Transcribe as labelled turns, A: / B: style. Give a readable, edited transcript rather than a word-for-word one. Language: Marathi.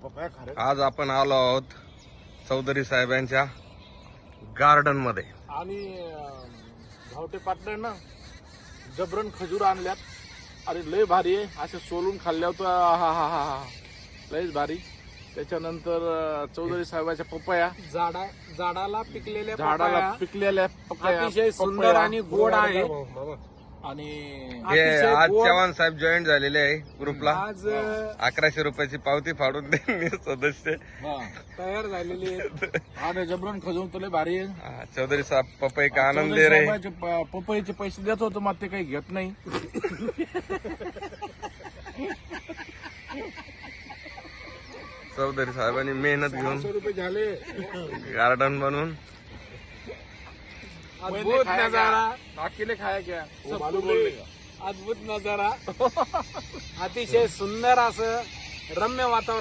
A: पपया खा रे.
B: आज आपण आलो आहोत चौधरी साहेबांच्या गार्डन मध्ये.
A: आणि धावटे पाटले ना जबरन खजूर आणल्यात. अरे लय भारी आहे. असे सोलून खाल्ल्यावर तर हा हा हा हा लयच भारी. त्याच्यानंतर चौधरी साहेबाच्या पपया
C: झाडाला पिकलेल्या
A: झाडाला
C: पपया
A: पिकलेल्या पपया
C: अतिशय सुंदर आणि गोड आहे.
A: आणि
B: हे
C: अतिशय
B: आज
C: गोड.
B: चव्हाण साहेब जॉईन झालेले आहे ग्रुपला.
C: आज
B: 1100 रुपयाची पावती फाडून त्यांनी सदस्य
C: तयार झालेली आहेत.
A: आणि जबरन खजूर तर लय भारी आहे.
B: हा, चौधरी साहब पपई का आनंद
A: चौधरी
B: दे रहे.
A: साहेबाचे पपईचे पैसे देत होतो मग ते काही घेत नाही.
B: चौधरी साहेबांनी मेहनत घेऊन
A: 500 रुपये झाले.
B: गार्डन बनवून
C: अद्भुत नजारा,
A: अकेले खाया क्या
C: सब
A: मालूम
C: बोलले.
A: बोलने का.
C: अद्भुत नजारा, अतिशय सुंदर असं रम्य वातावरण.